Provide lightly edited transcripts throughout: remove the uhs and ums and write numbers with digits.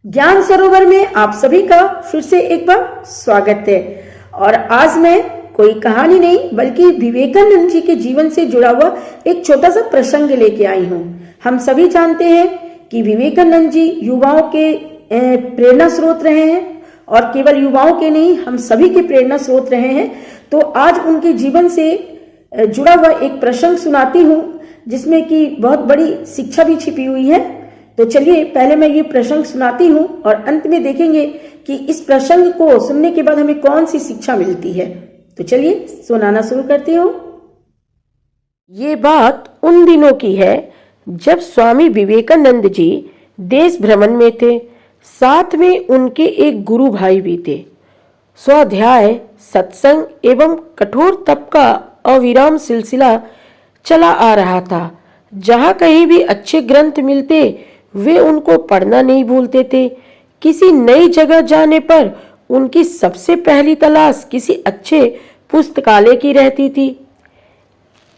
ज्ञान सरोवर में आप सभी का फिर से एक बार स्वागत है। और आज मैं कोई कहानी नहीं बल्कि विवेकानंद जी के जीवन से जुड़ा हुआ एक छोटा सा प्रसंग लेके आई हूँ। हम सभी जानते हैं कि विवेकानंद जी युवाओं के प्रेरणा स्रोत रहे हैं और केवल युवाओं के नहीं, हम सभी के प्रेरणा स्रोत रहे हैं। तो आज उनके जीवन से जुड़ा हुआ एक प्रसंग सुनाती हूँ जिसमें कि बहुत बड़ी शिक्षा भी छिपी हुई है। तो चलिए पहले मैं ये प्रसंग सुनाती हूँ और अंत में देखेंगे कि इस प्रसंग को सुनने के बाद हमें कौन सी शिक्षा मिलती है। तो चलिए सुनाना शुरू करती हूँ। ये बात उन दिनों की है जब स्वामी विवेकानंद जी देश भ्रमण में थे। साथ में उनके एक गुरु भाई भी थे। स्वाध्याय, सत्संग एवं कठोर तप का अविराम सिलसिला चला आ रहा था। जहाँ कहीं भी अच्छे ग्रंथ मिलते वे उनको पढ़ना नहीं भूलते थे। किसी नई जगह जाने पर उनकी सबसे पहली तलाश किसी अच्छे पुस्तकालय की रहती थी।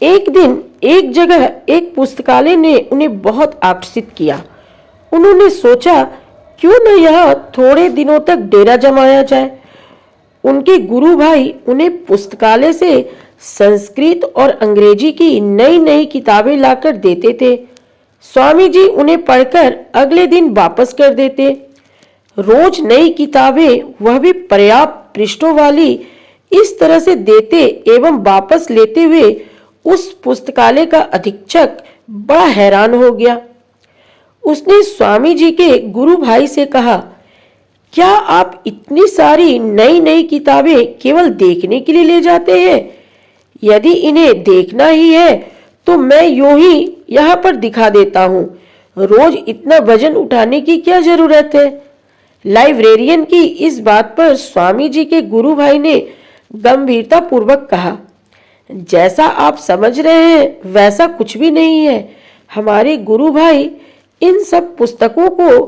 एक दिन एक जगह एक पुस्तकालय ने उन्हें बहुत आकर्षित किया। उन्होंने सोचा क्यों न यहाँ थोड़े दिनों तक डेरा जमाया जाए। उनके गुरु भाई उन्हें पुस्तकालय से संस्कृत और अंग्रेजी की नई नई किताबें लाकर देते थे। स्वामी जी उन्हें पढ़कर अगले दिन वापस कर देते। रोज नई किताबें, वह भी पर्याप्त पृष्ठों वाली, इस तरह से देते एवं वापस लेते हुए उस पुस्तकालय का अधीक्षक बड़ा हैरान हो गया। उसने स्वामी जी के गुरु भाई से कहा, क्या आप इतनी सारी नई नई किताबें केवल देखने के लिए ले जाते हैं? यदि इन्हें देखना ही है तो मैं यूं ही यहाँ पर दिखा देता हूँ। रोज इतना वजन उठाने की क्या जरूरत है? लाइब्रेरियन की इस बात पर स्वामी जी के गुरु भाई ने गंभीरता पूर्वक कहा, जैसा आप समझ रहे हैं वैसा कुछ भी नहीं है। हमारे गुरु भाई इन सब पुस्तकों को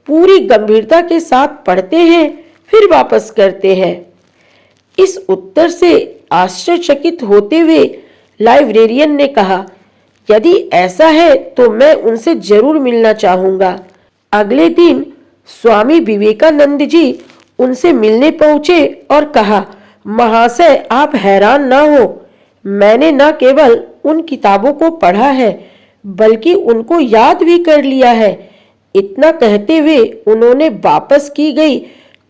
पूरी गंभीरता के साथ पढ़ते हैं, फिर वापस करते हैं। इस उत्तर से आश्चर्यचकित होते हुए लाइब्रेरियन ने कहा, यदि ऐसा है तो मैं उनसे जरूर मिलना चाहूंगा। अगले दिन स्वामी विवेकानंद जी उनसे मिलने पहुंचे और कहा, महाशय आप हैरान ना हो, मैंने न केवल उन किताबों को पढ़ा है बल्कि उनको याद भी कर लिया है। इतना कहते हुए उन्होंने वापस की गई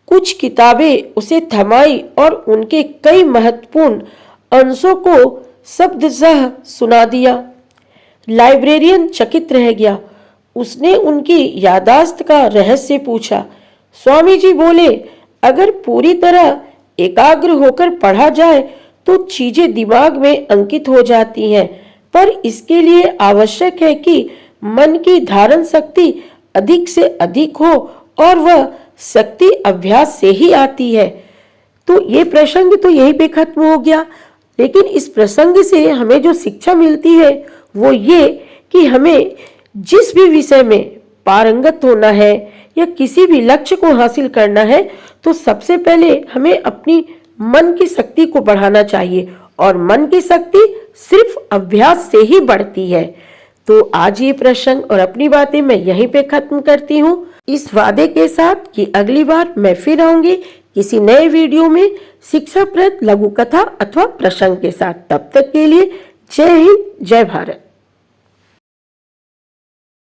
कुछ किताबें उसे थमाई और उनके कई महत्वपूर्ण अंशों को शब्दशः सुना दिया। लाइब्रेरियन चकित रह गया। उसने उनकी यादाश्त का रहस्य पूछा। स्वामी जी बोले, अगर पूरी तरह एकाग्र होकर पढ़ा जाए तो चीजें दिमाग में अंकित हो जाती हैं, पर इसके लिए आवश्यक है कि मन की धारण शक्ति अधिक से अधिक हो और वह शक्ति अभ्यास से ही आती है। तो ये प्रसंग तो यहीं पे खत्म हो गया, लेकिन इस प्रसंग से हमें जो शिक्षा मिलती है वो ये कि हमें जिस भी विषय में पारंगत होना है या किसी भी लक्ष्य को हासिल करना है तो सबसे पहले हमें अपनी मन की शक्ति को बढ़ाना चाहिए, और मन की शक्ति सिर्फ अभ्यास से ही बढ़ती है। तो आज ये प्रसंग और अपनी बातें मैं यहीं पे खत्म करती हूँ, इस वादे के साथ कि अगली बार मैं फिर आऊंगी किसी नए वीडियो में शिक्षाप्रद लघु कथा अथवा प्रसंग के साथ। तब तक के लिए जय हिंद, जय भारत।